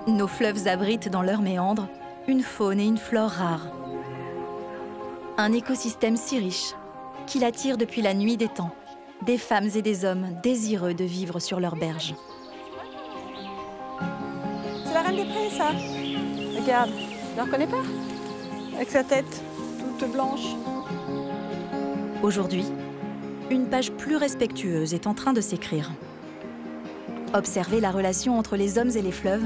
Nos fleuves abritent dans leurs méandres une faune et une flore rares. Un écosystème si riche qu'il attire depuis la nuit des temps des femmes et des hommes désireux de vivre sur leurs berges. C'est la reine des prés, ça. Regarde, tu la reconnais pas? Avec sa tête toute blanche. Aujourd'hui, une page plus respectueuse est en train de s'écrire. Observer la relation entre les hommes et les fleuves,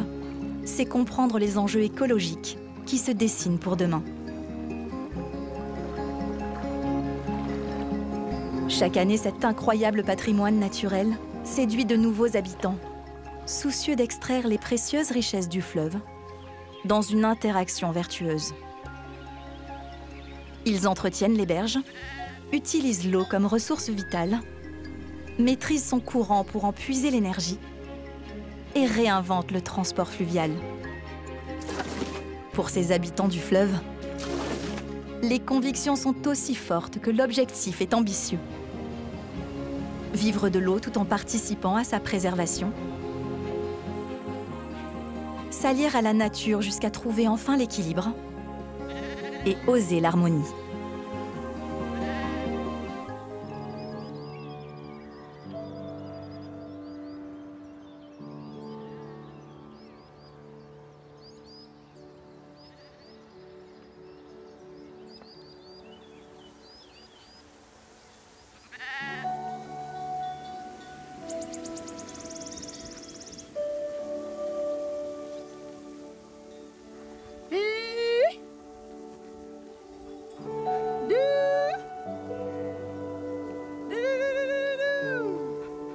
c'est comprendre les enjeux écologiques qui se dessinent pour demain. Chaque année, cet incroyable patrimoine naturel séduit de nouveaux habitants, soucieux d'extraire les précieuses richesses du fleuve dans une interaction vertueuse. Ils entretiennent les berges, utilisent l'eau comme ressource vitale, maîtrisent son courant pour en puiser l'énergie et réinventent le transport fluvial. Pour ces habitants du fleuve, les convictions sont aussi fortes que l'objectif est ambitieux. Vivre de l'eau tout en participant à sa préservation. S'allier à la nature jusqu'à trouver enfin l'équilibre et oser l'harmonie.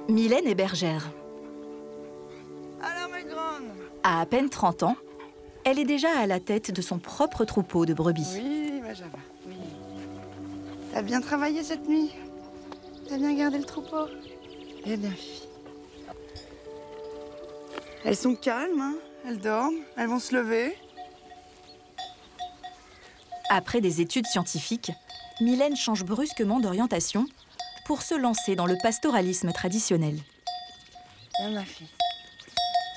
Mylène est bergère. Alors, ma grande. À peine 30 ans, elle est déjà à la tête de son propre troupeau de brebis. Oui, ma Java, oui. T'as bien travaillé cette nuit? T'as bien gardé le troupeau? Eh bien, fille. Elles sont calmes, hein? Elles dorment, elles vont se lever. Après des études scientifiques, Mylène change brusquement d'orientation pour se lancer dans le pastoralisme traditionnel. Bien, ma fille.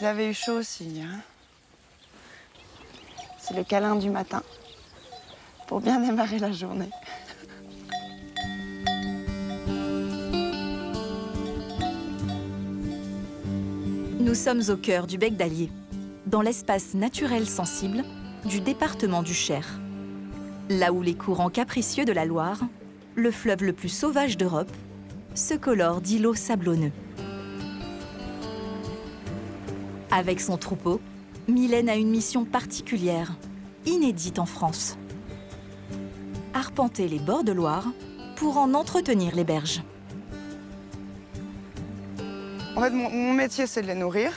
Vous avez eu chaud aussi, hein? C'est le câlin du matin pour bien démarrer la journée. Nous sommes au cœur du Bec d'Allier, dans l'espace naturel sensible du département du Cher. Là où les courants capricieux de la Loire, le fleuve le plus sauvage d'Europe, se colorent d'îlots sablonneux. Avec son troupeau, Mylène a une mission particulière, inédite en France. Arpenter les bords de Loire pour en entretenir les berges. En fait, mon métier, c'est de les nourrir,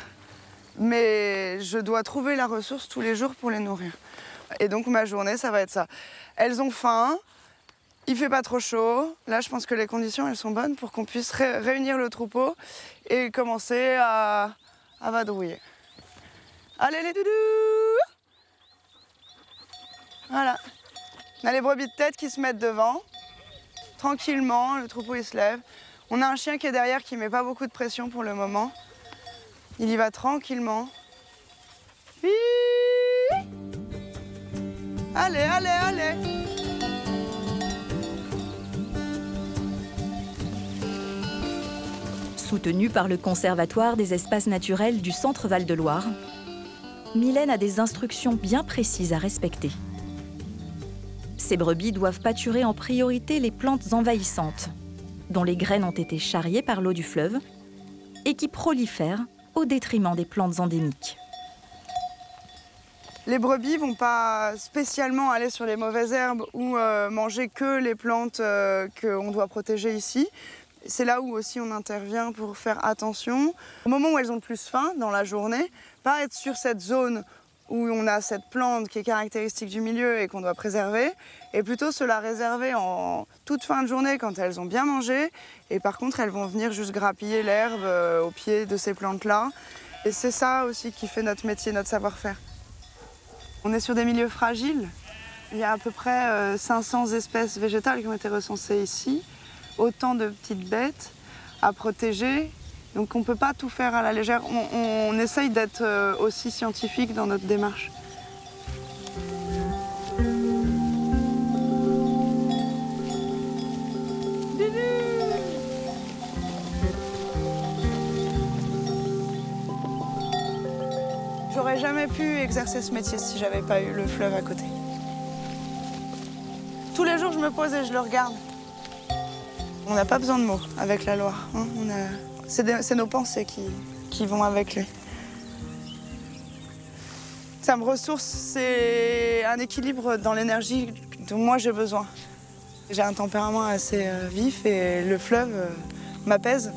mais je dois trouver la ressource tous les jours pour les nourrir. Et donc, ma journée, ça va être ça. Elles ont faim, il fait pas trop chaud. Là, je pense que les conditions, elles sont bonnes pour qu'on puisse réunir le troupeau et commencer à vadrouiller. Allez, les doudous! Voilà. On a les brebis de tête qui se mettent devant. Tranquillement, le troupeau, il se lève. On a un chien qui est derrière qui met pas beaucoup de pression pour le moment. Il y va tranquillement. Allez, allez, allez! Soutenue par le Conservatoire des espaces naturels du Centre Val-de-Loire, Mylène a des instructions bien précises à respecter. Ces brebis doivent pâturer en priorité les plantes envahissantes, dont les graines ont été charriées par l'eau du fleuve et qui prolifèrent au détriment des plantes endémiques. Les brebis vont pas spécialement aller sur les mauvaises herbes ou manger que les plantes qu'on doit protéger ici. C'est là où aussi on intervient pour faire attention. Au moment où elles ont le plus faim, dans la journée, pas être sur cette zone où on a cette plante qui est caractéristique du milieu et qu'on doit préserver, et plutôt se la réserver en toute fin de journée quand elles ont bien mangé. Et par contre, elles vont venir juste grappiller l'herbe au pied de ces plantes-là. Et c'est ça aussi qui fait notre métier, notre savoir-faire. On est sur des milieux fragiles. Il y a à peu près 500 espèces végétales qui ont été recensées ici. Autant de petites bêtes à protéger Donc on ne peut pas tout faire à la légère. On essaye d'être aussi scientifique dans notre démarche. J'aurais jamais pu exercer ce métier si j'avais pas eu le fleuve à côté. Tous les jours, je me pose et je le regarde. On n'a pas besoin de mots avec la Loire. Hein. C'est nos pensées qui vont avec lui. Ça me ressource, c'est un équilibre dans l'énergie dont moi j'ai besoin. J'ai un tempérament assez vif et le fleuve m'apaise.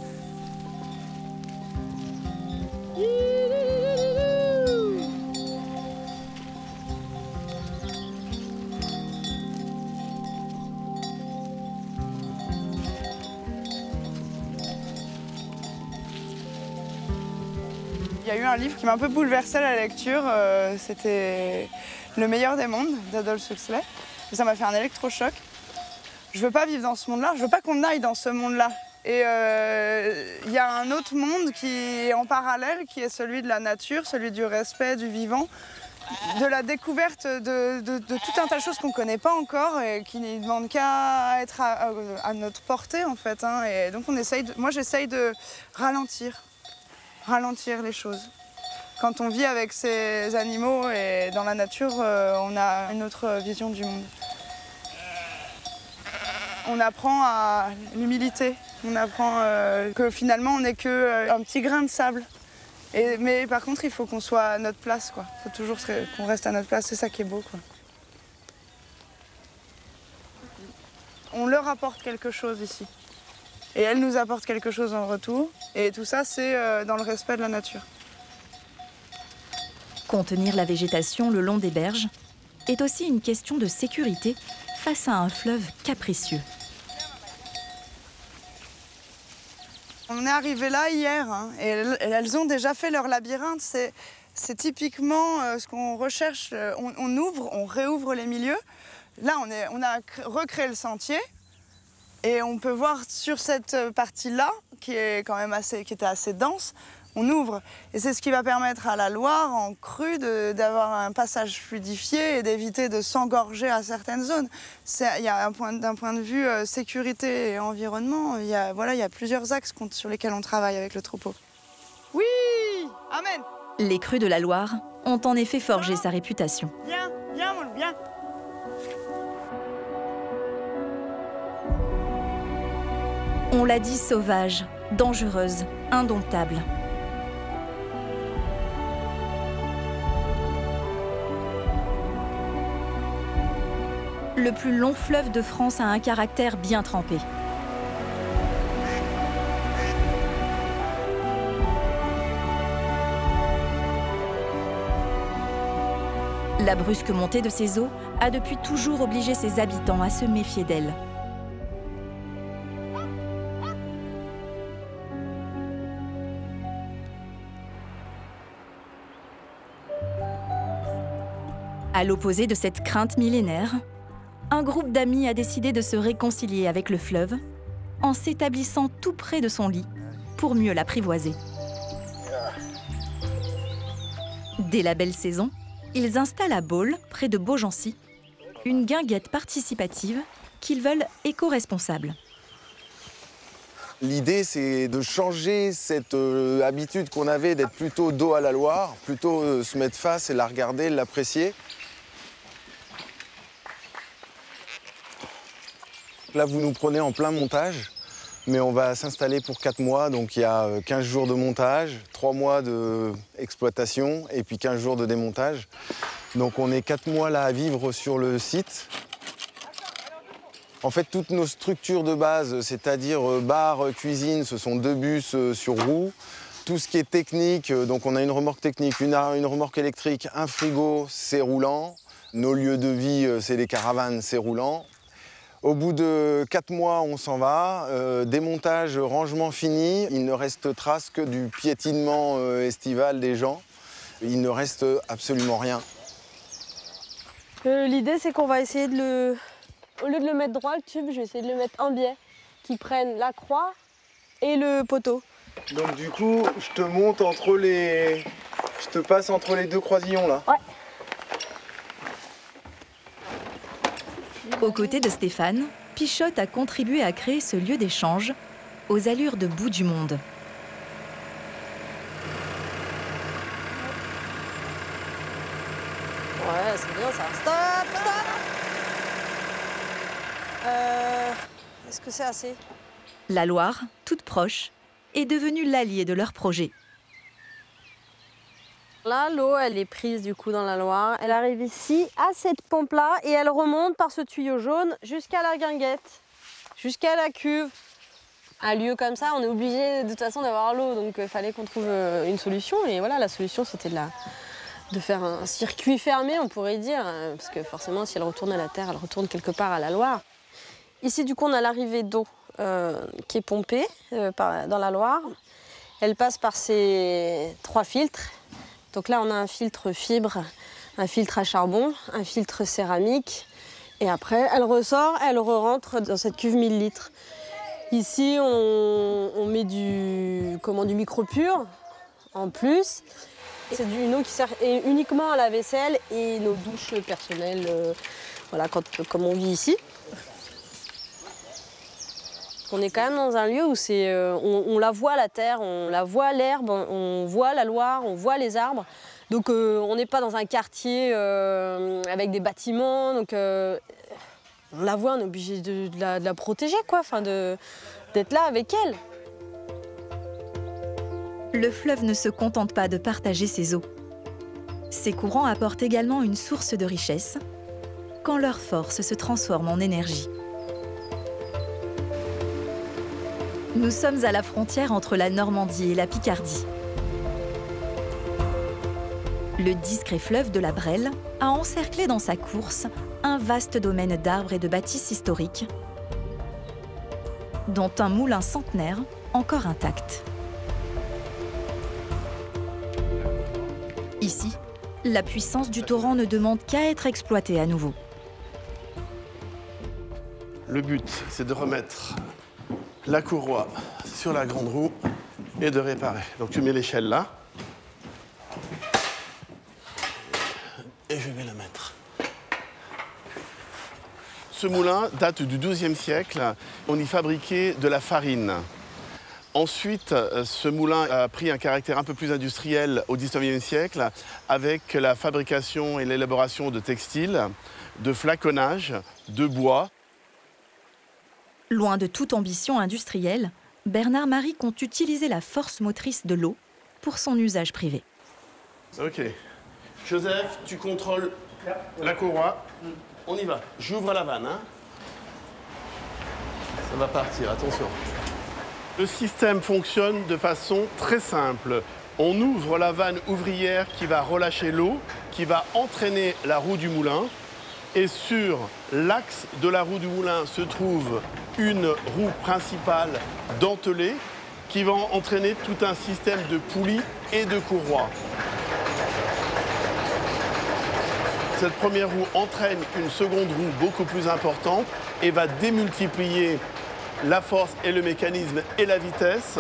Il y a eu un livre qui m'a un peu bouleversé à la lecture, c'était Le meilleur des mondes d'Adolf Huxley. Et ça m'a fait un électrochoc. Je veux pas vivre dans ce monde-là, je veux pas qu'on aille dans ce monde-là. Et il y a un autre monde qui est en parallèle, qui est celui de la nature, celui du respect, du vivant, de la découverte de tout un tas de choses qu'on ne connaît pas encore et qui ne demandent qu'à être à notre portée en fait. Hein. Et donc moi j'essaye de ralentir les choses. Quand on vit avec ces animaux et dans la nature, on a une autre vision du monde. On apprend à l'humilité, on apprend que finalement on n'est qu'un petit grain de sable. Mais par contre, il faut qu'on soit à notre place, quoi. Il faut toujours qu'on reste à notre place, c'est ça qui est beau, quoi. On leur apporte quelque chose ici. Et elles nous apportent quelque chose en retour. Et tout ça, c'est dans le respect de la nature. Contenir la végétation le long des berges est aussi une question de sécurité face à un fleuve capricieux. On est arrivé là hier, hein, et elles ont déjà fait leur labyrinthe. C'est typiquement ce qu'on recherche. On ouvre, on réouvre les milieux. Là, on a recréé le sentier. Et on peut voir sur cette partie-là, qui était assez dense, on ouvre. Et c'est ce qui va permettre à la Loire, en crue, d'avoir un passage fluidifié et d'éviter de s'engorger à certaines zones. D'un point de vue sécurité et environnement, il y a plusieurs axes sur lesquels on travaille avec le troupeau. Oui! Amen! Les crues de la Loire ont en effet forgé sa réputation. Bien, mon loup, bien! On l'a dit, sauvage, dangereuse, indomptable. Le plus long fleuve de France a un caractère bien trempé. La brusque montée de ses eaux a depuis toujours obligé ses habitants à se méfier d'elle. À l'opposé de cette crainte millénaire, un groupe d'amis a décidé de se réconcilier avec le fleuve en s'établissant tout près de son lit pour mieux l'apprivoiser. Dès la belle saison, ils installent à Baule, près de Beaugency, une guinguette participative qu'ils veulent éco-responsable. L'idée, c'est de changer cette habitude qu'on avait d'être plutôt dos à la Loire, plutôt se mettre face et la regarder, l'apprécier. Là, vous nous prenez en plein montage, mais on va s'installer pour 4 mois. Donc il y a 15 jours de montage, 3 mois d'exploitation et puis 15 jours de démontage. Donc on est 4 mois là à vivre sur le site. En fait, toutes nos structures de base, c'est-à-dire bar, cuisine, ce sont 2 bus sur roues. Tout ce qui est technique, donc on a une remorque technique, une remorque électrique, un frigo, c'est roulant. Nos lieux de vie, c'est les caravanes, c'est roulant. Au bout de 4 mois, on s'en va. Démontage, rangement fini. Il ne reste trace que du piétinement estival des gens. Il ne reste absolument rien. L'idée, c'est qu'on va essayer au lieu de le mettre droit, le tube, je vais essayer de le mettre en biais, qui prenne la croix et le poteau. Donc du coup, je te monte entre les... Je te passe entre les deux croisillons là. Ouais. Aux côtés de Stéphane, Pichotte a contribué à créer ce lieu d'échange aux allures de bout du monde. Ouais, c'est bien ça. Stop, stop. Est-ce que c'est assez? La Loire, toute proche, est devenue l'allié de leur projet. Là, l'eau, elle est prise du coup dans la Loire. Elle arrive ici, à cette pompe-là, et elle remonte par ce tuyau jaune jusqu'à la guinguette, jusqu'à la cuve. Un lieu comme ça, on est obligé de toute façon d'avoir l'eau, donc il fallait qu'on trouve une solution. Et voilà, la solution, c'était de faire un circuit fermé, on pourrait dire, parce que forcément, si elle retourne à la terre, elle retourne quelque part à la Loire. Ici, du coup, on a l'arrivée d'eau qui est pompée dans la Loire. Elle passe par ces 3 filtres. Donc là, on a un filtre fibre, un filtre à charbon, un filtre céramique. Et après, elle ressort, elle re-rentre dans cette cuve 1000 litres. Ici, on met du micro-pur en plus. C'est une eau qui sert uniquement à la vaisselle et nos douches personnelles, voilà, comme on vit ici. On est quand même dans un lieu où on la voit la terre, on la voit l'herbe, on voit la Loire, on voit les arbres. Donc on n'est pas dans un quartier avec des bâtiments. Donc on la voit, on est obligé de la protéger, quoi, enfin d'être là avec elle. Le fleuve ne se contente pas de partager ses eaux. Ses courants apportent également une source de richesse quand leur force se transforme en énergie. Nous sommes à la frontière entre la Normandie et la Picardie. Le discret fleuve de la Brelle a encerclé dans sa course un vaste domaine d'arbres et de bâtisses historiques, dont un moulin centenaire encore intact. Ici, la puissance du torrent ne demande qu'à être exploitée à nouveau. Le but, c'est de remettre la courroie sur la grande roue et de réparer. Donc tu mets l'échelle là. Et je vais la mettre. Ce moulin date du XIIe siècle. On y fabriquait de la farine. Ensuite, ce moulin a pris un caractère un peu plus industriel au XIXe siècle avec la fabrication et l'élaboration de textiles, de flaconnage, de bois. Loin de toute ambition industrielle, Bernard Marie compte utiliser la force motrice de l'eau pour son usage privé. Ok. Joseph, tu contrôles la courroie. On y va. J'ouvre la vanne. Hein. Ça va partir, attention. Le système fonctionne de façon très simple. On ouvre la vanne ouvrière qui va relâcher l'eau, qui va entraîner la roue du moulin. Et sur l'axe de la roue du moulin se trouve une roue principale dentelée qui va entraîner tout un système de poulies et de courroies. Cette première roue entraîne une seconde roue beaucoup plus importante et va démultiplier la force et le mécanisme et la vitesse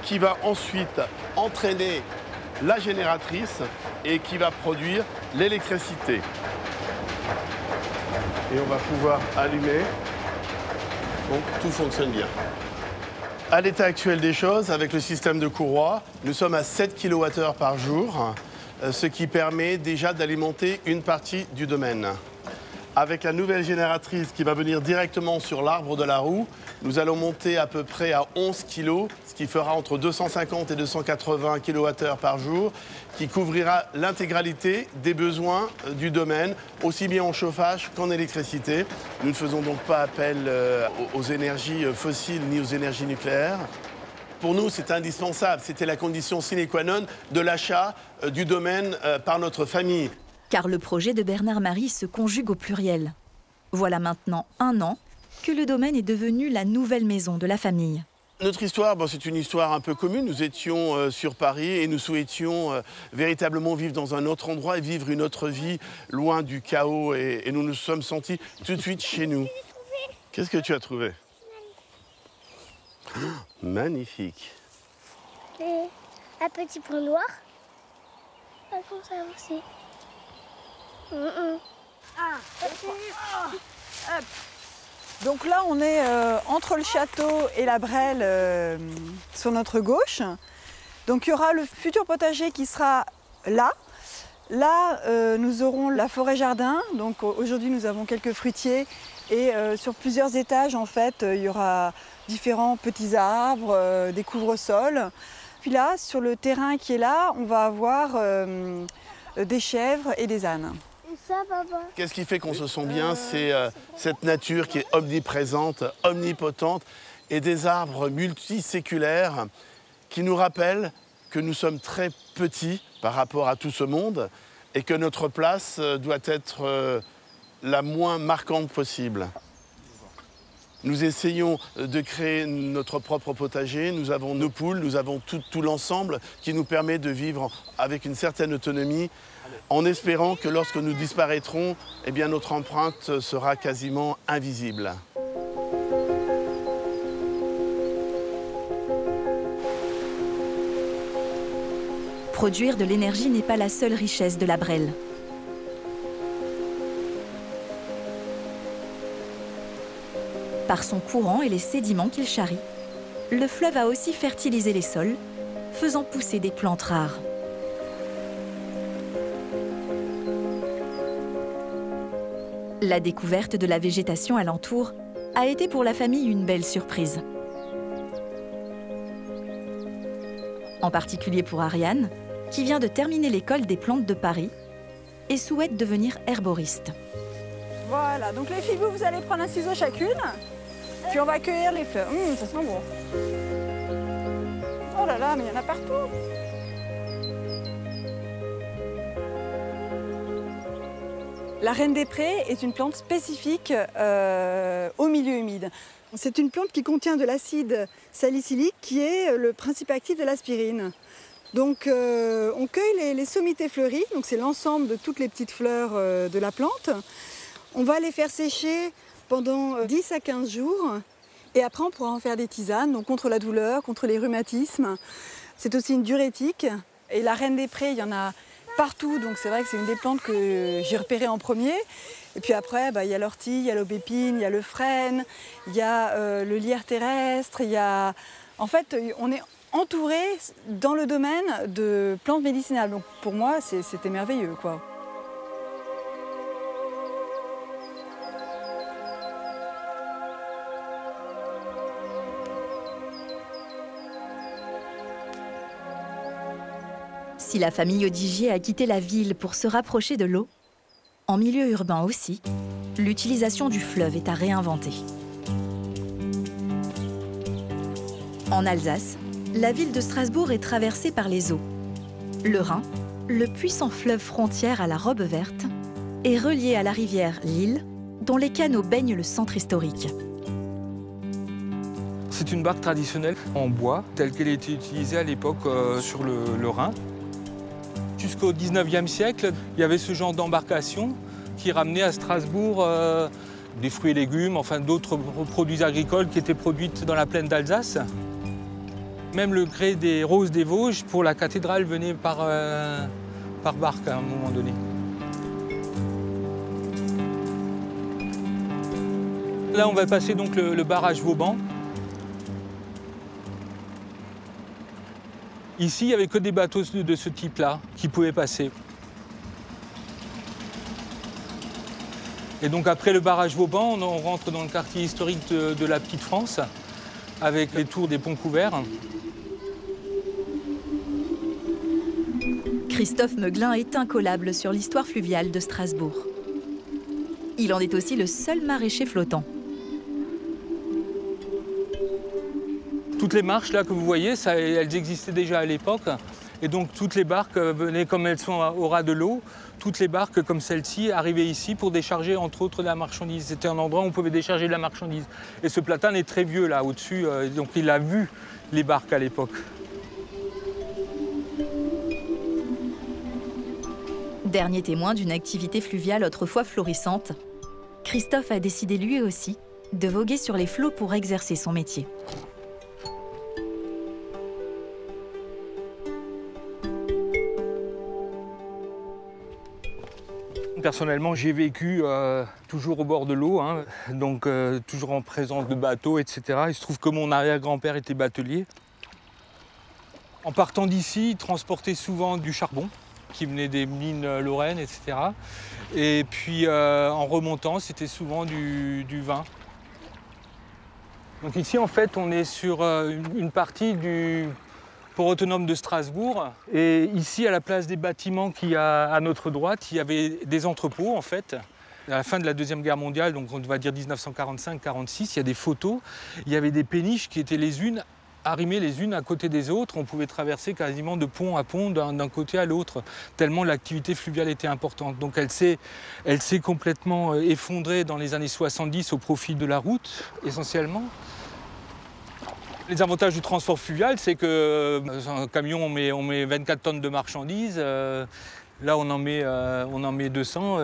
qui va ensuite entraîner la génératrice et qui va produire l'électricité. Et on va pouvoir allumer. Donc tout fonctionne bien. À l'état actuel des choses, avec le système de courroie, nous sommes à 7 kWh par jour, ce qui permet déjà d'alimenter une partie du domaine. Avec la nouvelle génératrice qui va venir directement sur l'arbre de la roue, nous allons monter à peu près à 11 kg, ce qui fera entre 250 et 280 kWh par jour, qui couvrira l'intégralité des besoins du domaine, aussi bien en chauffage qu'en électricité. Nous ne faisons donc pas appel aux énergies fossiles ni aux énergies nucléaires. Pour nous, c'est indispensable. C'était la condition sine qua non de l'achat du domaine par notre famille. Car le projet de Bernard Marie se conjugue au pluriel. Voilà maintenant 1 an que le domaine est devenu la nouvelle maison de la famille. Notre histoire, c'est une histoire un peu commune. Nous étions sur Paris et nous souhaitions véritablement vivre dans un autre endroit et vivre une autre vie loin du chaos. Et nous nous sommes sentis tout de suite chez nous. Qu'est-ce que tu as trouvé? Magnifique. un petit point noir. Comme ça aussi. Donc là, on est entre le château et la Brelle sur notre gauche. Donc il y aura le futur potager qui sera là. Là, nous aurons la forêt-jardin. Donc aujourd'hui, nous avons quelques fruitiers. Et sur plusieurs étages, en fait, il y aura différents petits arbres, des couvre-sols. Puis là, sur le terrain qui est là, on va avoir des chèvres et des ânes. Et ça, papa? Qu'est-ce qui fait qu'on se sent bien? C'est cette nature qui est omniprésente, omnipotente, et des arbres multiséculaires qui nous rappellent que nous sommes très petits par rapport à tout ce monde et que notre place doit être la moins marquante possible. Nous essayons de créer notre propre potager, nous avons nos poules, nous avons tout l'ensemble qui nous permet de vivre avec une certaine autonomie, en espérant que lorsque nous disparaîtrons, eh bien, notre empreinte sera quasiment invisible. Produire de l'énergie n'est pas la seule richesse de la Brelle. Par son courant et les sédiments qu'il charrie, le fleuve a aussi fertilisé les sols, faisant pousser des plantes rares. La découverte de la végétation alentour a été pour la famille une belle surprise. En particulier pour Ariane, qui vient de terminer l'école des plantes de Paris et souhaite devenir herboriste. Voilà, donc les filles, vous allez prendre un ciseau chacune, puis on va cueillir les fleurs. Ça sent bon. Oh là là, mais il y en a partout. La reine des prés est une plante spécifique au milieu humide. C'est une plante qui contient de l'acide salicylique qui est le principe actif de l'aspirine. Donc on cueille les sommités fleuries, donc c'est l'ensemble de toutes les petites fleurs de la plante. On va les faire sécher pendant 10 à 15 jours et après on pourra en faire des tisanes, donc contre la douleur, contre les rhumatismes. C'est aussi une diurétique et la reine des prés, il y en a partout, donc c'est vrai que c'est une des plantes que j'ai repérées en premier. Et puis après, il y a l'ortie, il y a l'aubépine, il y a le frêne, il y a le lierre terrestre, il y a... En fait, on est entouré dans le domaine de plantes médicinales. Donc pour moi, c'était merveilleux, quoi. Si la famille Odigier a quitté la ville pour se rapprocher de l'eau, en milieu urbain aussi, l'utilisation du fleuve est à réinventer. En Alsace, la ville de Strasbourg est traversée par les eaux. Le Rhin, le puissant fleuve frontière à la robe verte, est relié à la rivière Lille, dont les canaux baignent le centre historique. C'est une barque traditionnelle en bois, telle qu'elle était utilisée à l'époque sur le Rhin. Jusqu'au 19e siècle, il y avait ce genre d'embarcation qui ramenait à Strasbourg des fruits et légumes, enfin d'autres produits agricoles qui étaient produits dans la plaine d'Alsace. Même le grès des roses des Vosges pour la cathédrale venait par barque à un moment donné. Là, on va passer donc le barrage Vauban. Ici, il n'y avait que des bateaux de ce type-là qui pouvaient passer. Et donc après le barrage Vauban, on rentre dans le quartier historique de la Petite France, avec les tours des ponts couverts. Christophe Meuglin est incollable sur l'histoire fluviale de Strasbourg. Il en est aussi le seul maraîcher flottant. Toutes les marches là que vous voyez, elles existaient déjà à l'époque. Et donc toutes les barques venaient, comme elles sont au ras de l'eau, toutes les barques comme celle-ci arrivaient ici pour décharger entre autres de la marchandise. C'était un endroit où on pouvait décharger de la marchandise. Et ce platane est très vieux là au-dessus, donc il a vu les barques à l'époque. Dernier témoin d'une activité fluviale autrefois florissante, Christophe a décidé lui aussi de voguer sur les flots pour exercer son métier. Personnellement, j'ai vécu toujours au bord de l'eau, hein, donc toujours en présence de bateaux, etc. Il se trouve que mon arrière-grand-père était batelier. En partant d'ici, il transportait souvent du charbon qui venait des mines lorraines, etc. Et puis en remontant, c'était souvent du vin. Donc ici, en fait, on est sur une partie du port autonome de Strasbourg. Et ici, à la place des bâtiments qu'il y a à notre droite, il y avait des entrepôts, en fait. À la fin de la Deuxième Guerre mondiale, donc on va dire 1945-46, il y a des photos. Il y avait des péniches qui étaient les unes arrimées les unes à côté des autres. On pouvait traverser quasiment de pont à pont, d'un côté à l'autre, tellement l'activité fluviale était importante. Donc elle s'est complètement effondrée dans les années 70 au profit de la route, essentiellement. Les avantages du transport fluvial, c'est que un camion, on met 24 tonnes de marchandises. Là, on en met 200.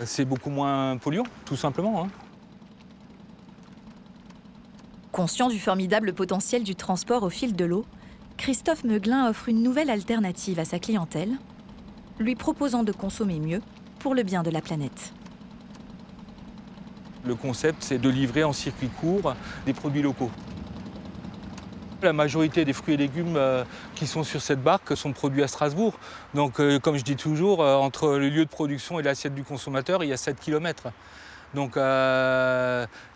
C'est beaucoup moins polluant, tout simplement, hein. Conscient du formidable potentiel du transport au fil de l'eau, Christophe Meuglin offre une nouvelle alternative à sa clientèle, lui proposant de consommer mieux pour le bien de la planète. Le concept, c'est de livrer en circuit court des produits locaux. La majorité des fruits et légumes qui sont sur cette barque sont produits à Strasbourg. Donc, comme je dis toujours, entre le lieu de production et l'assiette du consommateur, il y a 7 km. Donc,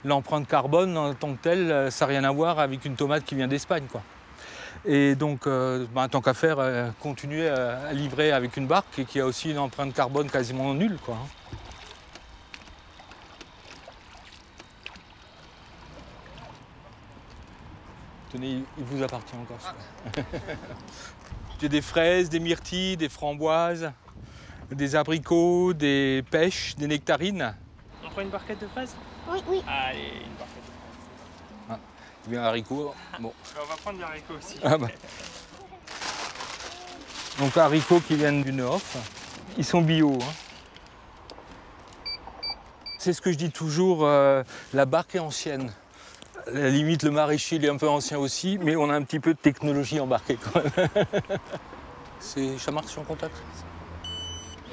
l'empreinte carbone en tant que telle, ça n'a rien à voir avec une tomate qui vient d'Espagne, quoi. Et donc, tant qu'à faire, continuer à livrer avec une barque qui a aussi une empreinte carbone quasiment nulle, quoi. Tenez, il vous appartient encore. J'ai des fraises, des myrtilles, des framboises, des abricots, des pêches, des nectarines. On prend une barquette de fraises? Oui, oui. Allez, une barquette de fraises. Ah, bien haricots. Bon. On va prendre des haricots aussi. Ah bah. Donc haricots qui viennent du Neuf. Ils sont bio, hein. C'est ce que je dis toujours, la barque est ancienne. À la limite, le maraîcher il est un peu ancien aussi, mais on a un petit peu de technologie embarquée quand même. C'est Chamarque sur contact.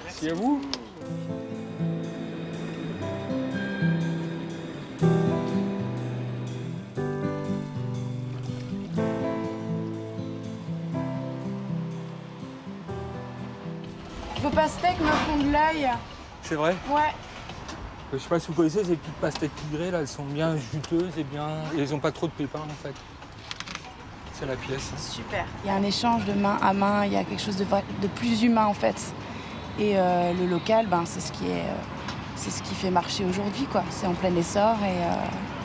Merci à vous. Vos pastèques me font de l'œil. C'est vrai? Ouais. Je sais pas si vous connaissez ces petites pastèques tigrées, là, elles sont bien juteuses et bien. Et elles n'ont pas trop de pépins en fait. C'est la pièce. Super. Il y a un échange de main à main, il y a quelque chose de plus humain en fait. Et le local, c'est ce qui fait marcher aujourd'hui, quoi. C'est en plein essor et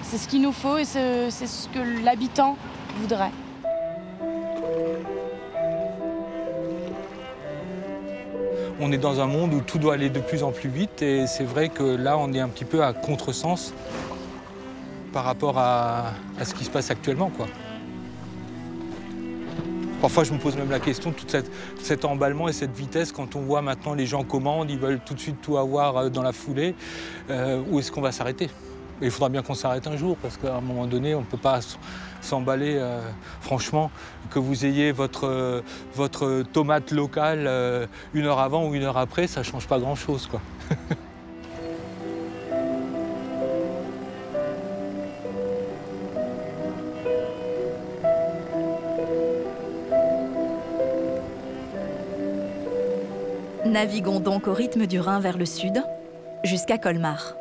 c'est ce qu'il nous faut et c'est ce que l'habitant voudrait. On est dans un monde où tout doit aller de plus en plus vite et c'est vrai que là, on est un petit peu à contresens par rapport à ce qui se passe actuellement, quoi. Parfois, je me pose même la question, tout cet emballement et cette vitesse, quand on voit maintenant les gens commandent, ils veulent tout de suite tout avoir dans la foulée, où est-ce qu'on va s'arrêter? Et il faudra bien qu'on s'arrête un jour, parce qu'à un moment donné, on ne peut pas s'emballer. Franchement, que vous ayez votre tomate locale 1 heure avant ou 1 heure après, ça ne change pas grand-chose, quoi. Naviguons donc au rythme du Rhin vers le sud, jusqu'à Colmar.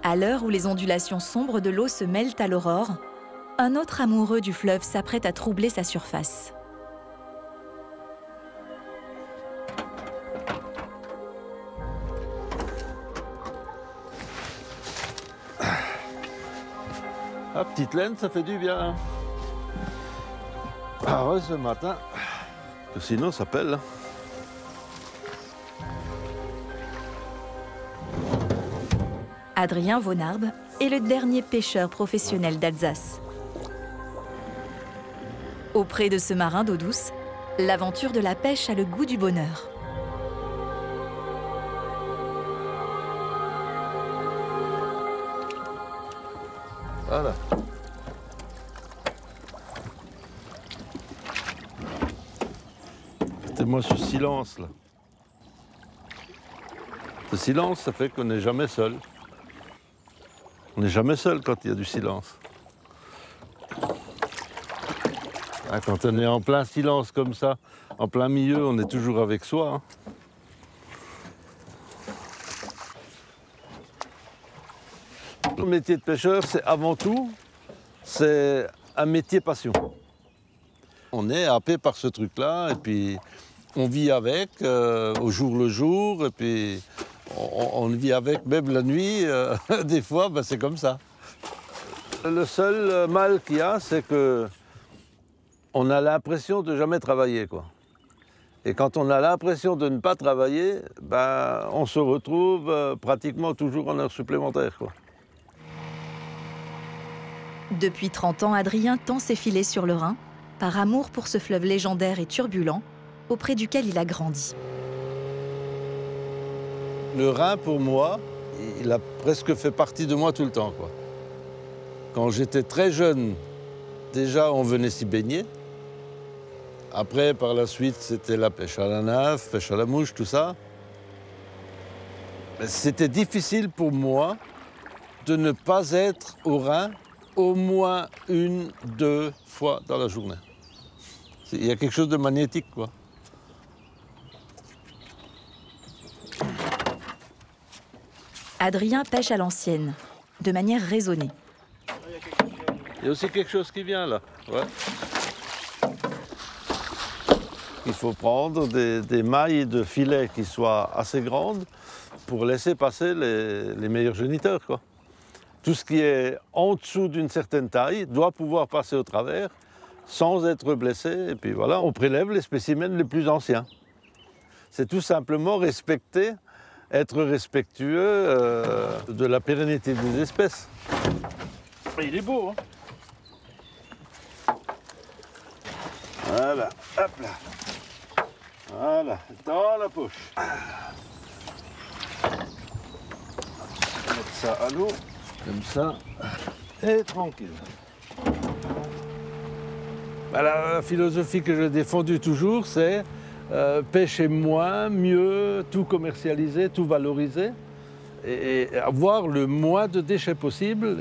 À l'heure où les ondulations sombres de l'eau se mêlent à l'aurore, un autre amoureux du fleuve s'apprête à troubler sa surface. Ah, petite laine, ça fait du bien. Ah ouais, ce matin. Sinon, ça pèle. Adrien Vaunarbe est le dernier pêcheur professionnel d'Alsace. Auprès de ce marin d'eau douce, l'aventure de la pêche a le goût du bonheur. Voilà. Faites-moi ce silence là. Ce silence, ça fait qu'on n'est jamais seul. On n'est jamais seul quand il y a du silence. Ah, quand on est en plein silence comme ça, en plein milieu, on est toujours avec soi. Hein. Le métier de pêcheur, c'est avant tout, c'est un métier passion. On est happé par ce truc-là, et puis on vit avec au jour le jour, et puis on vit avec même la nuit. Des fois, ben, c'est comme ça. Le seul mal qu'il y a, c'est que on a l'impression de jamais travailler, quoi. Et quand on a l'impression de ne pas travailler, ben, on se retrouve pratiquement toujours en heures supplémentaires, quoi. Depuis 30 ans, Adrien tend ses filets sur le Rhin, par amour pour ce fleuve légendaire et turbulent, auprès duquel il a grandi. Le Rhin, pour moi, il a presque fait partie de moi tout le temps, quoi. Quand j'étais très jeune, déjà, on venait s'y baigner. Après, par la suite, c'était la pêche à la nymphe, pêche à la mouche, tout ça. C'était difficile pour moi de ne pas être au Rhin au moins 1-2 fois dans la journée. Il y a quelque chose de magnétique, quoi. Adrien pêche à l'ancienne, de manière raisonnée. Il y a aussi quelque chose qui vient, là. Ouais. Il faut prendre des mailles de filet qui soient assez grandes pour laisser passer les meilleurs géniteurs, quoi. Tout ce qui est en dessous d'une certaine taille doit pouvoir passer au travers sans être blessé. Et puis voilà, on prélève les spécimens les plus anciens. C'est tout simplement respecter, être respectueux de la pérennité des espèces. Il est beau, hein? Voilà, hop là. Voilà, dans la poche. Mettre ça à l'eau, comme ça, et tranquille. La philosophie que j'ai défendue toujours, c'est pêcher moins, mieux, tout commercialiser, tout valoriser, et avoir le moins de déchets possible,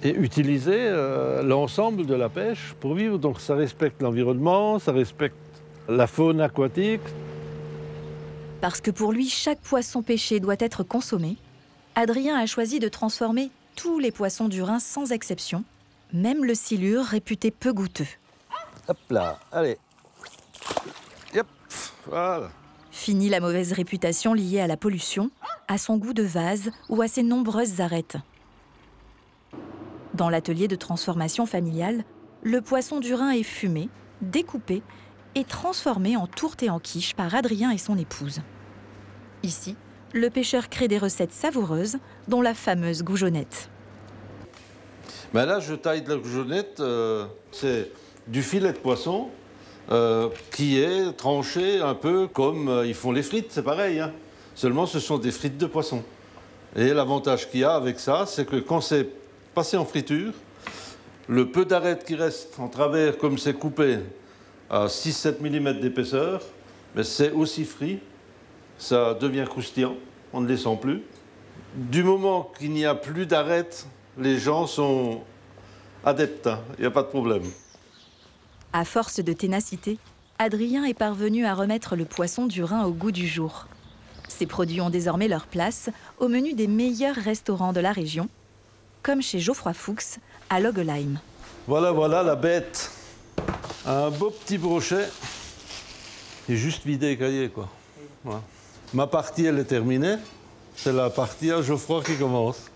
et utiliser l'ensemble de la pêche pour vivre. Donc ça respecte l'environnement, ça respecte la faune aquatique. Parce que pour lui, chaque poisson pêché doit être consommé, Adrien a choisi de transformer tous les poissons du Rhin sans exception, même le silure réputé peu goûteux. Hop là, allez. Yep, voilà. Fini la mauvaise réputation liée à la pollution, à son goût de vase ou à ses nombreuses arêtes. Dans l'atelier de transformation familiale, le poisson du Rhin est fumé, découpé et transformé en tourte et en quiche par Adrien et son épouse. Ici, le pêcheur crée des recettes savoureuses, dont la fameuse goujonette. Ben là, je taille de la goujonette, c'est du filet de poisson qui est tranché un peu comme ils font les frites, c'est pareil, hein. Seulement, ce sont des frites de poisson. Et l'avantage qu'il y a avec ça, c'est que quand c'est passé en friture, le peu d'arête qui reste en travers, comme c'est coupé à 6-7 mm d'épaisseur, mais c'est aussi frit, ça devient croustillant, on ne les sent plus. Du moment qu'il n'y a plus d'arête, les gens sont adeptes, hein, il n'y a pas de problème. À force de ténacité, Adrien est parvenu à remettre le poisson du Rhin au goût du jour. Ces produits ont désormais leur place au menu des meilleurs restaurants de la région, comme chez Geoffroy Fuchs à Logelheim. Voilà, voilà la bête. Un beau petit brochet. Et juste vidé et caillé, quoi. Voilà. Ma partie, elle est terminée. C'est la partie à Geoffroy qui commence.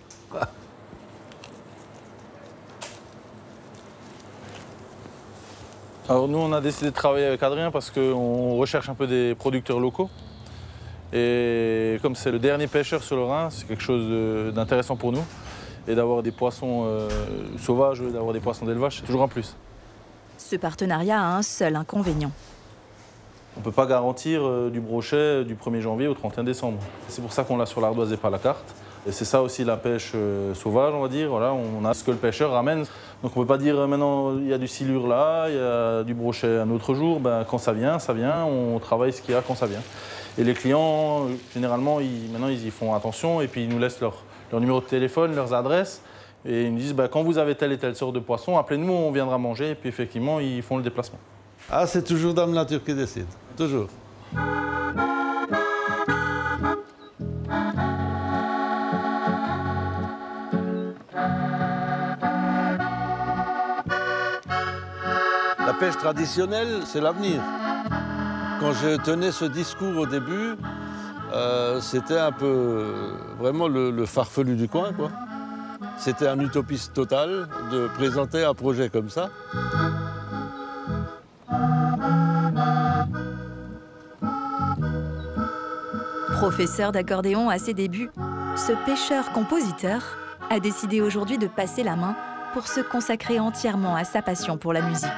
Alors nous, on a décidé de travailler avec Adrien parce qu'on recherche un peu des producteurs locaux. Et comme c'est le dernier pêcheur sur le Rhin, c'est quelque chose d'intéressant pour nous. Et d'avoir des poissons sauvages, d'avoir des poissons d'élevage, c'est toujours un plus. Ce partenariat a un seul inconvénient. On ne peut pas garantir du brochet du 1er janvier au 31 décembre. C'est pour ça qu'on l'a sur l'ardoise et pas la carte. Et c'est ça aussi la pêche sauvage, on va dire. Voilà, on a ce que le pêcheur ramène. Donc on ne peut pas dire maintenant il y a du silure là, il y a du brochet un autre jour. Ben, quand ça vient, on travaille ce qu'il y a quand ça vient. Et les clients, généralement, maintenant ils y font attention et puis ils nous laissent leur numéro de téléphone, leurs adresses. Et ils nous disent quand vous avez telle et telle sorte de poisson, appelez-nous, on viendra manger. Et puis effectivement, ils font le déplacement. Ah, c'est toujours Dame Nature qui décide, toujours. La pêche traditionnelle, c'est l'avenir. Quand je tenais ce discours au début, c'était un peu vraiment le farfelu du coin, quoi. C'était un utopiste total de présenter un projet comme ça. Professeur d'accordéon à ses débuts, ce pêcheur-compositeur a décidé aujourd'hui de passer la main pour se consacrer entièrement à sa passion pour la musique.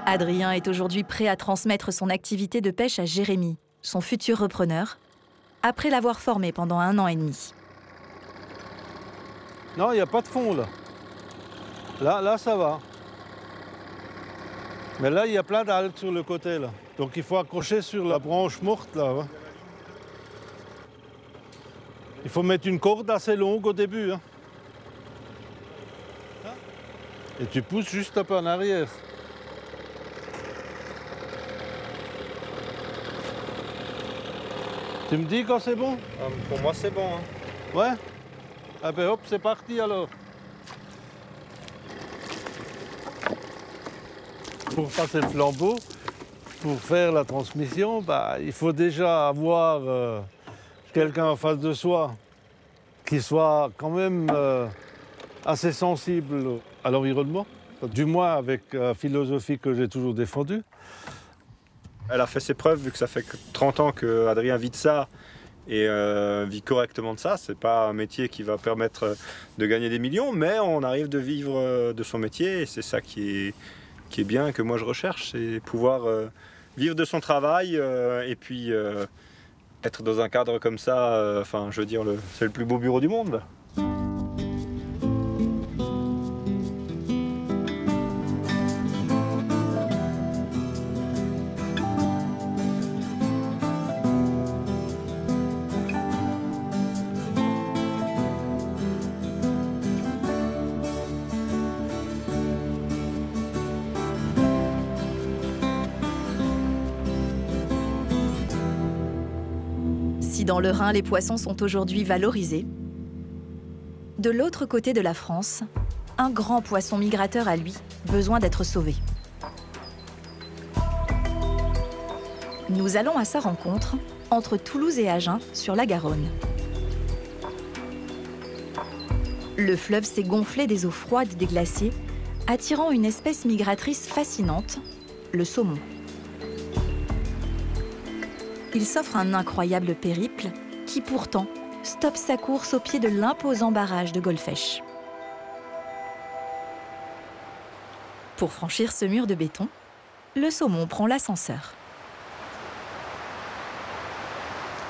Adrien est aujourd'hui prêt à transmettre son activité de pêche à Jérémy, son futur repreneur, après l'avoir formé pendant 1 an et demi. Non, il n'y a pas de fond, là. Là, ça va. Mais là, il y a plein d'algues sur le côté, là. Donc il faut accrocher sur la branche morte, là. Hein. Il faut mettre une corde assez longue au début. Hein. Et tu pousses juste un peu en arrière. Tu me dis quand c'est bon? Pour moi, c'est bon. Hein. Ouais? Ah ben hop, c'est parti alors. Pour passer le flambeau, pour faire la transmission, bah, il faut déjà avoir quelqu'un en face de soi qui soit quand même assez sensible à l'environnement, du moins avec la philosophie que j'ai toujours défendue. Elle a fait ses preuves, vu que ça fait 30 ans qu'Adrien vit de ça et vit correctement de ça. C'est pas un métier qui va permettre de gagner des millions, mais on arrive de vivre de son métier et c'est ça qui est bien, que moi je recherche, c'est pouvoir vivre de son travail et puis être dans un cadre comme ça, enfin je veux dire, c'est le plus beau bureau du monde. Si dans le Rhin, les poissons sont aujourd'hui valorisés, de l'autre côté de la France, un grand poisson migrateur a, lui, besoin d'être sauvé. Nous allons à sa rencontre, entre Toulouse et Agen, sur la Garonne. Le fleuve s'est gonflé des eaux froides des glaciers, attirant une espèce migratrice fascinante, le saumon. Il s'offre un incroyable périple qui, pourtant, stoppe sa course au pied de l'imposant barrage de Golfech. Pour franchir ce mur de béton, le saumon prend l'ascenseur.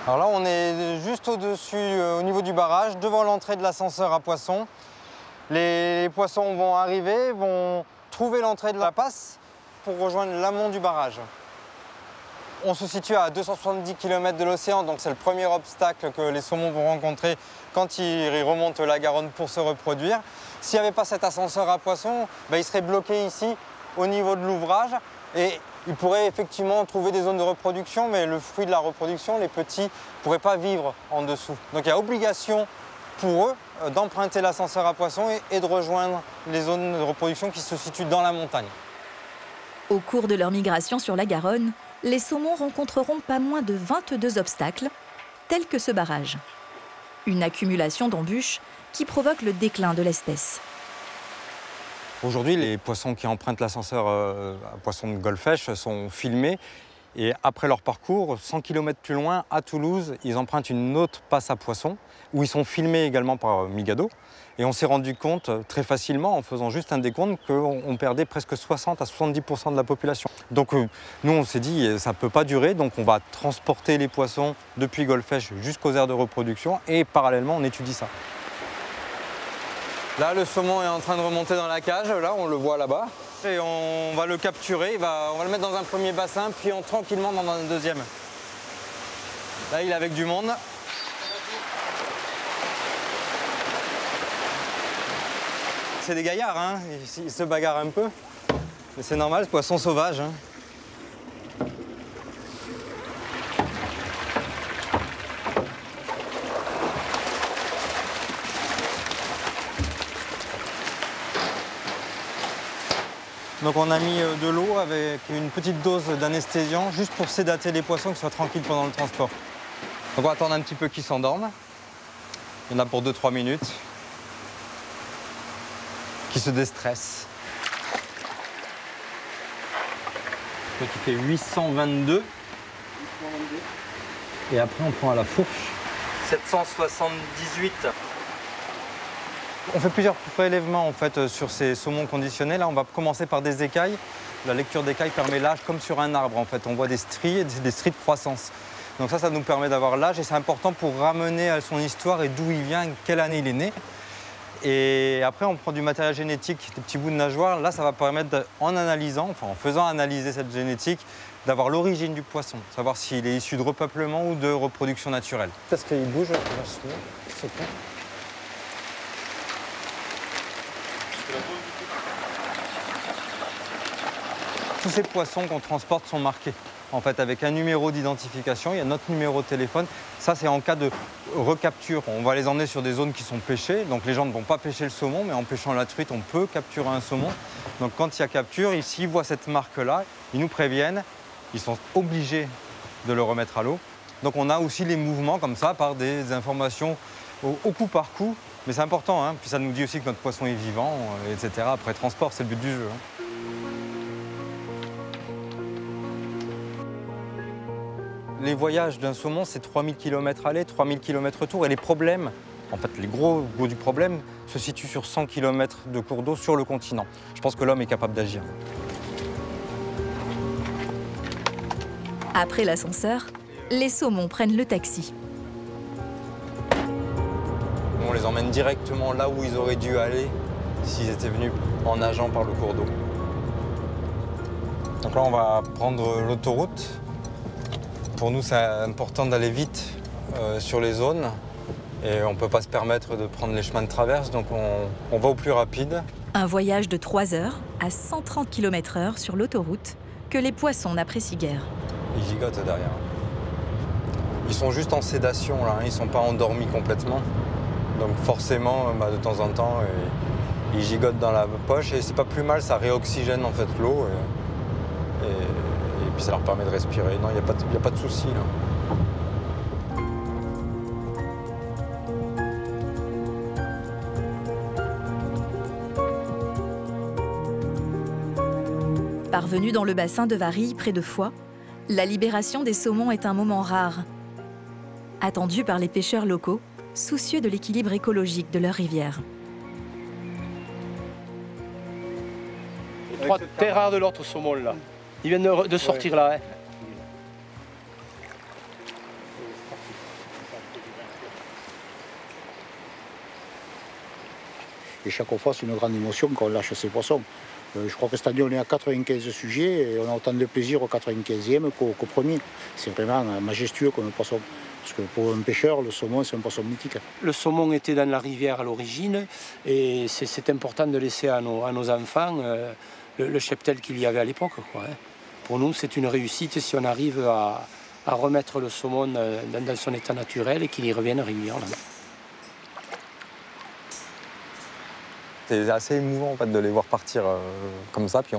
Alors là, on est juste au-dessus, au niveau du barrage, devant l'entrée de l'ascenseur à poissons. Les poissons vont arriver, vont trouver l'entrée de la passe pour rejoindre l'amont du barrage. On se situe à 270 km de l'océan, donc c'est le premier obstacle que les saumons vont rencontrer quand ils remontent la Garonne pour se reproduire. S'il n'y avait pas cet ascenseur à poissons, ils seraient bloqués ici au niveau de l'ouvrage et ils pourraient effectivement trouver des zones de reproduction, mais le fruit de la reproduction, les petits, ne pourraient pas vivre en dessous. Donc il y a obligation pour eux d'emprunter l'ascenseur à poissons et de rejoindre les zones de reproduction qui se situent dans la montagne. Au cours de leur migration sur la Garonne, les saumons rencontreront pas moins de 22 obstacles, tels que ce barrage. Une accumulation d'embûches qui provoque le déclin de l'espèce. Aujourd'hui, les poissons qui empruntent l'ascenseur à poissons de Golfech sont filmés Et après leur parcours, 100 km plus loin, à Toulouse, ils empruntent une autre passe à poissons, où ils sont filmés également par Migado. Et on s'est rendu compte très facilement, en faisant juste un décompte, qu'on perdait presque 60 à 70% de la population. Donc nous, on s'est dit, ça ne peut pas durer, donc on va transporter les poissons depuis Golfech jusqu'aux aires de reproduction, et parallèlement, on étudie ça. Là, le saumon est en train de remonter dans la cage, là, on le voit là-bas. Et on va le capturer, on va le mettre dans un premier bassin, puis tranquillement dans un deuxième. Là, il est avec du monde. C'est des gaillards, hein. Ils se bagarrent un peu. Mais c'est normal, c'est poisson sauvage. Hein. Donc on a mis de l'eau avec une petite dose d'anesthésiant, juste pour sédater les poissons, qu'ils soient tranquilles pendant le transport. Donc on va attendre un petit peu qu'ils s'endorment. Il y en a pour 2-3 minutes. Qui se déstressent. Qui fait 822. Et après on prend à la fourche. 778. On fait plusieurs prélèvements en fait sur ces saumons conditionnés. Là, on va commencer par des écailles. La lecture d'écailles permet l'âge comme sur un arbre en fait. On voit des stries de croissance. Donc ça nous permet d'avoir l'âge et c'est important pour ramener à son histoire et d'où il vient, quelle année il est né. Et après, on prend du matériel génétique, des petits bouts de nageoire. Là, ça va permettre, en analysant, enfin en faisant analyser cette génétique, d'avoir l'origine du poisson, savoir s'il est issu de repeuplement ou de reproduction naturelle. Est-ce qu'il bouge vachement? Tous ces poissons qu'on transporte sont marqués. En fait, avec un numéro d'identification, il y a notre numéro de téléphone. Ça, c'est en cas de recapture. On va les emmener sur des zones qui sont pêchées. Donc les gens ne vont pas pêcher le saumon, mais en pêchant la truite, on peut capturer un saumon. Donc quand il y a capture, s'ils voient cette marque-là, ils nous préviennent. Ils sont obligés de le remettre à l'eau. Donc on a aussi les mouvements comme ça, par des informations au coup par coup. Mais c'est important, hein. Puis ça nous dit aussi que notre poisson est vivant, etc. Après transport, c'est le but du jeu. Hein. Les voyages d'un saumon, c'est 3000 km aller, 3000 km retour. Et les problèmes, en fait, les gros du problème, se situent sur 100 km de cours d'eau sur le continent. Je pense que l'homme est capable d'agir. Après l'ascenseur, les saumons prennent le taxi. On les emmène directement là où ils auraient dû aller s'ils étaient venus en nageant par le cours d'eau. Donc là, on va prendre l'autoroute. Pour nous, c'est important d'aller vite sur les zones et on ne peut pas se permettre de prendre les chemins de traverse, donc on va au plus rapide. Un voyage de 3 heures à 130 km/h sur l'autoroute que les poissons n'apprécient guère. Ils gigotent derrière. Ils sont juste en sédation, là, hein. Ils ne sont pas endormis complètement. Donc forcément, de temps en temps, ils gigotent dans la poche et c'est pas plus mal, ça réoxygène en fait l'eau. Et puis ça leur permet de respirer. Non, il n'y a pas de souci là. Parvenus dans le bassin de Varilhes, près de Foix, la libération des saumons est un moment rare. Attendu par les pêcheurs locaux, soucieux de l'équilibre écologique de leur rivière. Les 3 terres rares de l'autre saumon là. Ils viennent de sortir là. Hein. Et chaque fois, c'est une grande émotion quand on lâche ces poissons. Je crois que cette année, on est à 95 sujets et on a autant de plaisir au 95e qu'au premier. C'est vraiment majestueux comme poisson. Parce que pour un pêcheur, le saumon, c'est un poisson mythique. Le saumon était dans la rivière à l'origine et c'est important de laisser à nos enfants le cheptel qu'il y avait à l'époque. Hein. Pour nous, c'est une réussite si on arrive à remettre le saumon dans son état naturel et qu'il y revienne régulièrement. C'est assez émouvant en fait, de les voir partir comme ça, puis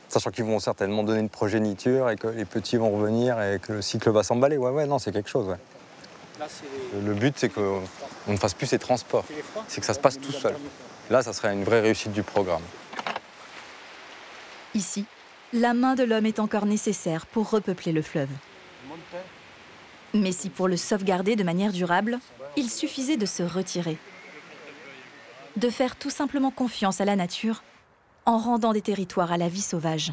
sachant qu'ils vont certainement donner une progéniture et que les petits vont revenir et que le cycle va s'emballer. Ouais, non, c'est quelque chose. Ouais. Là, le but, c'est qu'on ne fasse plus ces transports, c'est que ça se passe tout seul. Là, ça serait une vraie réussite du programme. Ici, la main de l'homme est encore nécessaire pour repeupler le fleuve. Mais si pour le sauvegarder de manière durable, il suffisait de se retirer, de faire tout simplement confiance à la nature en rendant des territoires à la vie sauvage.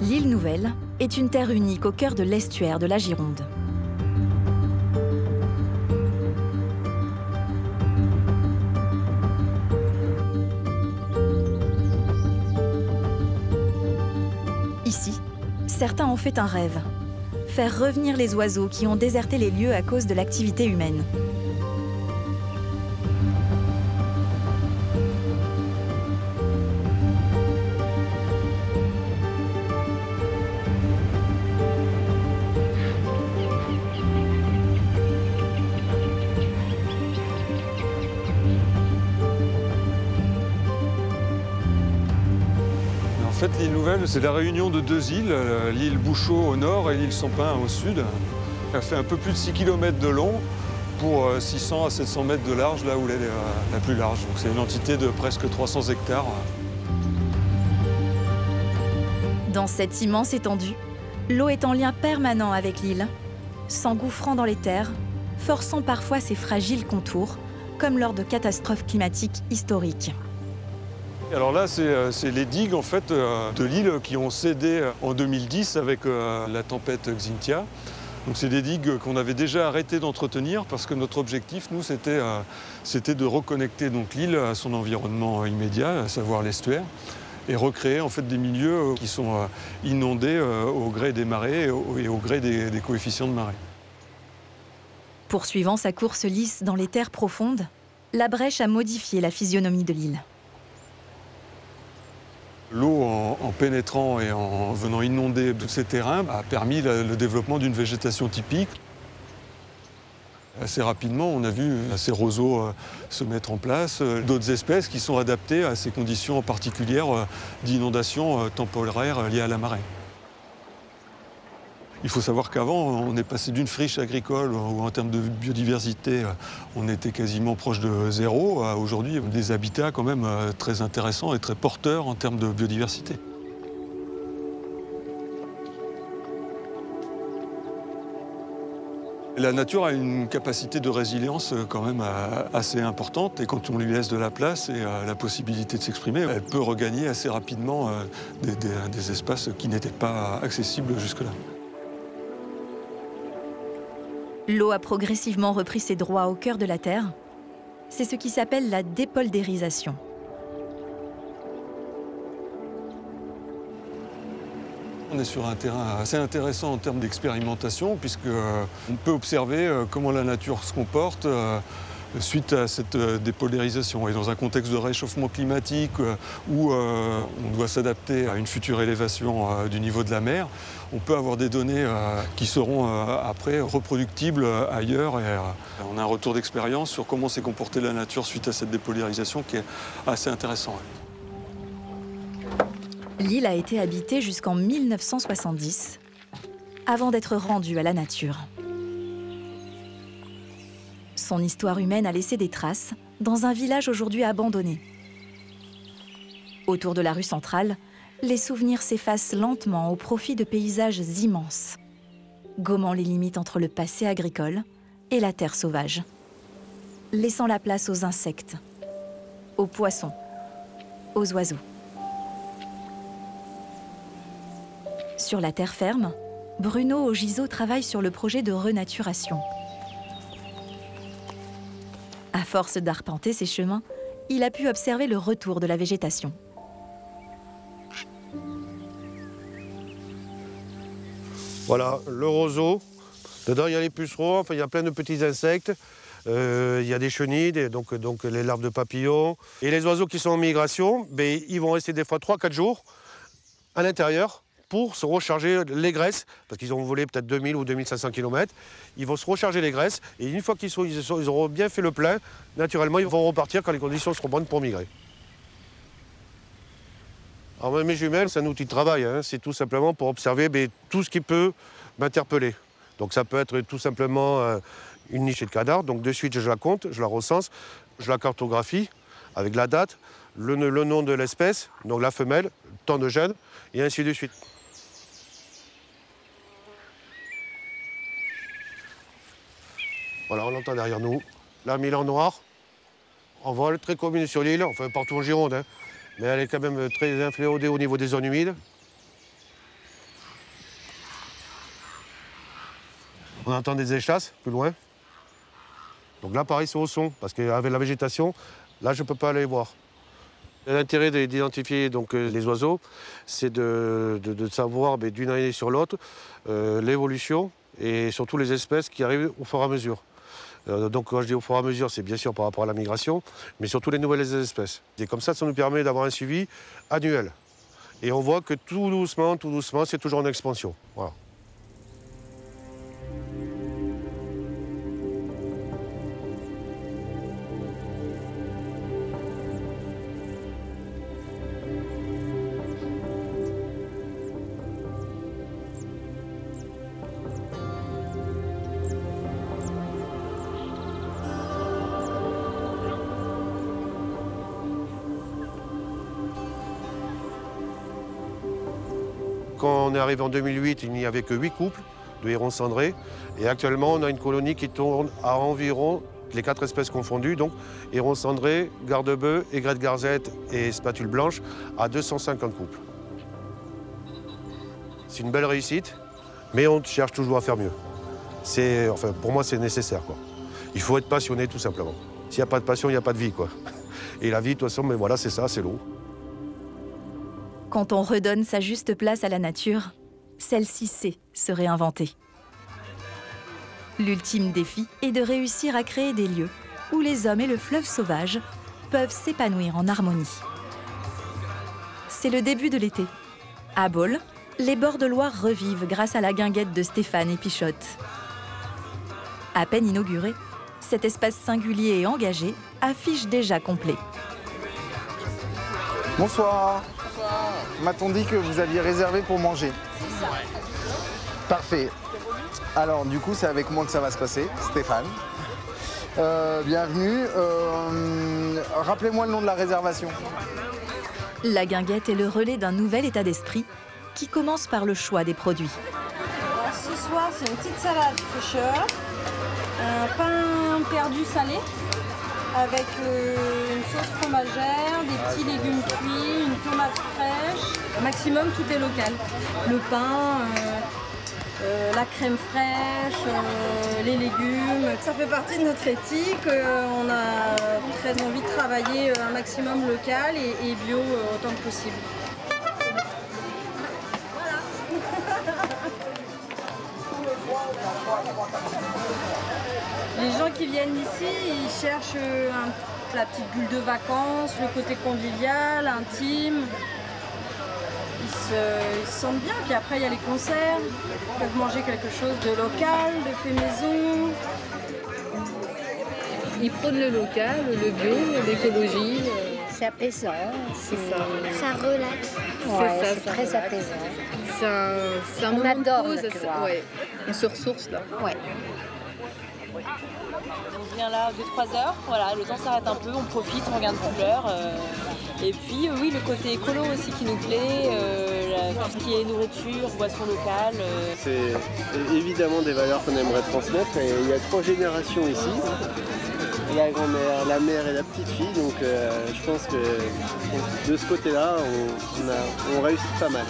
L'île Nouvelle est une terre unique au cœur de l'estuaire de la Gironde. Ici, certains ont fait un rêve, faire revenir les oiseaux qui ont déserté les lieux à cause de l'activité humaine. En fait, l'île Nouvelle, c'est la réunion de deux îles, l'île Bouchot au nord et l'île Sampin au sud. Elle fait un peu plus de 6 km de long pour 600 à 700 mètres de large, là où elle est la plus large. Donc c'est une entité de presque 300 hectares. Dans cette immense étendue, l'eau est en lien permanent avec l'île, s'engouffrant dans les terres, forçant parfois ses fragiles contours, comme lors de catastrophes climatiques historiques. Alors là, c'est les digues en fait, de l'île qui ont cédé en 2010 avec la tempête Xynthia. Donc c'est des digues qu'on avait déjà arrêté d'entretenir parce que notre objectif, nous, c'était de reconnecter l'île à son environnement immédiat, à savoir l'estuaire, et recréer en fait des milieux qui sont inondés au gré des marées et au gré des coefficients de marée. Poursuivant sa course lisse dans les terres profondes, la brèche a modifié la physionomie de l'île. L'eau, en pénétrant et en venant inonder tous ces terrains, a permis le développement d'une végétation typique. Assez rapidement, on a vu ces roseaux se mettre en place, d'autres espèces qui sont adaptées à ces conditions particulières d'inondation temporaire liées à la marée. Il faut savoir qu'avant, on est passé d'une friche agricole où en termes de biodiversité, on était quasiment proche de zéro, à aujourd'hui des habitats quand même très intéressants et très porteurs en termes de biodiversité. La nature a une capacité de résilience quand même assez importante et quand on lui laisse de la place et la possibilité de s'exprimer, elle peut regagner assez rapidement des espaces qui n'étaient pas accessibles jusque-là. L'eau a progressivement repris ses droits au cœur de la terre. C'est ce qui s'appelle la dépoldérisation. On est sur un terrain assez intéressant en termes d'expérimentation puisqu'on peut observer comment la nature se comporte suite à cette dépolarisation. Et dans un contexte de réchauffement climatique où on doit s'adapter à une future élévation du niveau de la mer, on peut avoir des données qui seront après reproductibles ailleurs. Et on a un retour d'expérience sur comment s'est comportée la nature suite à cette dépolarisation qui est assez intéressant. L'île a été habitée jusqu'en 1970, avant d'être rendue à la nature. Son histoire humaine a laissé des traces dans un village aujourd'hui abandonné. Autour de la rue centrale, les souvenirs s'effacent lentement au profit de paysages immenses, gommant les limites entre le passé agricole et la terre sauvage, laissant la place aux insectes, aux poissons, aux oiseaux. Sur la terre ferme, Bruno Augizeau travaille sur le projet de renaturation. À force d'arpenter ces chemins, il a pu observer le retour de la végétation. Voilà, le roseau. Dedans, il y a les pucerons, enfin, il y a plein de petits insectes. Il y a des chenilles, donc les larves de papillons. Et les oiseaux qui sont en migration, ils vont rester des fois 3-4 jours à l'intérieur pour se recharger les graisses, parce qu'ils ont volé peut-être 2000 ou 2500 km. Ils vont se recharger les graisses, et une fois qu'ils auront bien fait le plein, naturellement, ils vont repartir quand les conditions seront bonnes pour migrer. Alors mes jumelles, c'est un outil de travail, hein. C'est tout simplement pour observer tout ce qui peut m'interpeller. Donc ça peut être tout simplement une nichée de cadavres, donc de suite je la compte, je la recense, je la cartographie avec la date, le nom de l'espèce, donc la femelle, temps de jeûne, et ainsi de suite. Voilà, on l'entend derrière nous. La Milan noire, en vol, très commune sur l'île, enfin partout en Gironde, hein, mais elle est quand même très infléodée au niveau des zones humides. On entend des échasses plus loin. Donc là, pareil, c'est au son, parce qu'avec la végétation, là, je ne peux pas aller voir. L'intérêt d'identifier donc les oiseaux, c'est de savoir d'une année sur l'autre l'évolution et surtout les espèces qui arrivent au fur et à mesure. Donc quand je dis au fur et à mesure, c'est bien sûr par rapport à la migration, mais surtout les nouvelles espèces. Et comme ça nous permet d'avoir un suivi annuel. Et on voit que tout doucement, c'est toujours en expansion. Voilà. Quand on est arrivé en 2008, il n'y avait que 8 couples de hérons cendrés. Et actuellement, on a une colonie qui tourne à environ, les 4 espèces confondues, donc hérons cendrés, garde-bœuf, aigrette garzette et spatule blanche, à 250 couples. C'est une belle réussite, mais on cherche toujours à faire mieux. Enfin, pour moi, c'est nécessaire, quoi. Il faut être passionné, tout simplement. S'il n'y a pas de passion, il n'y a pas de vie, quoi. Et la vie, de toute façon, mais voilà, c'est ça, c'est l'eau. Quand on redonne sa juste place à la nature, celle-ci sait se réinventer. L'ultime défi est de réussir à créer des lieux où les hommes et le fleuve sauvage peuvent s'épanouir en harmonie. C'est le début de l'été. À Baule, les bords de Loire revivent grâce à la guinguette de Stéphane et Pichotte. À peine inauguré, cet espace singulier et engagé affiche déjà complet. Bonsoir. M'a-t-on dit que vous aviez réservé pour manger? C'est ça. Parfait. Alors du coup, c'est avec moi que ça va se passer, Stéphane. Bienvenue. Rappelez-moi le nom de la réservation. La guinguette est le relais d'un nouvel état d'esprit qui commence par le choix des produits. Alors, ce soir, c'est une petite salade fraîcheur, un pain perdu salé avec une sauce fromagère, des petits légumes cuits, une tomate fraîche. Au maximum, tout est local. Le pain, la crème fraîche, les légumes. Ça fait partie de notre éthique. On a très envie de travailler un maximum local et bio autant que possible. Les gens qui viennent ici, ils cherchent la petite bulle de vacances, le côté convivial, intime. Ils se sentent bien, puis après il y a les concerts, ils peuvent manger quelque chose de local, de fait maison. Ils prônent le local, le bio, l'écologie. C'est apaisant, ça relaxe. Ouais, c'est très apaisant. C'est un moment de pause, ouais. On se ressource là. Ouais. On vient là 2-3 heures, voilà, le temps s'arrête un peu, on profite, on regarde couleurs. Et puis oui, le côté écolo aussi qui nous plaît, tout ce qui est nourriture, boissons locales. C'est évidemment des valeurs qu'on aimerait transmettre et il y a 3 générations ici. La grand-mère, la mère et la petite-fille, donc je pense que de ce côté-là, on réussit pas mal.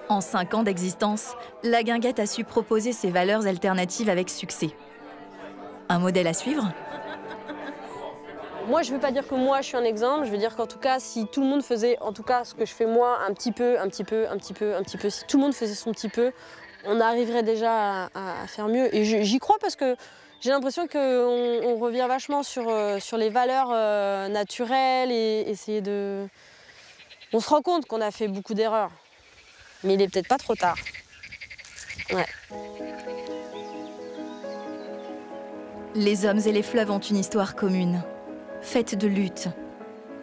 En 5 ans d'existence, la guinguette a su proposer ses valeurs alternatives avec succès. Un modèle à suivre ? Moi, je ne veux pas dire que moi, je suis un exemple. Je veux dire qu'en tout cas, si tout le monde faisait, en tout cas, ce que je fais moi, un petit peu, si tout le monde faisait son petit peu, on arriverait déjà à faire mieux. Et j'y crois parce que j'ai l'impression qu'on revient vachement sur les valeurs naturelles et essayer de... On se rend compte qu'on a fait beaucoup d'erreurs. Mais il n'est peut-être pas trop tard. Ouais. Les hommes et les fleuves ont une histoire commune, faite de lutte,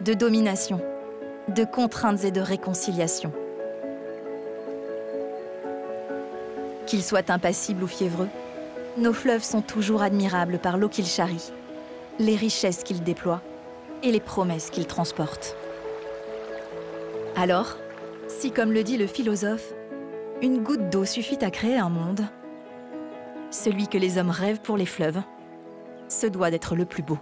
de domination, de contraintes et de réconciliation. Qu'ils soient impassibles ou fiévreux, nos fleuves sont toujours admirables par l'eau qu'ils charrient, les richesses qu'il déploie et les promesses qu'il transporte. Alors, si comme le dit le philosophe, une goutte d'eau suffit à créer un monde, celui que les hommes rêvent pour les fleuves, se doit d'être le plus beau.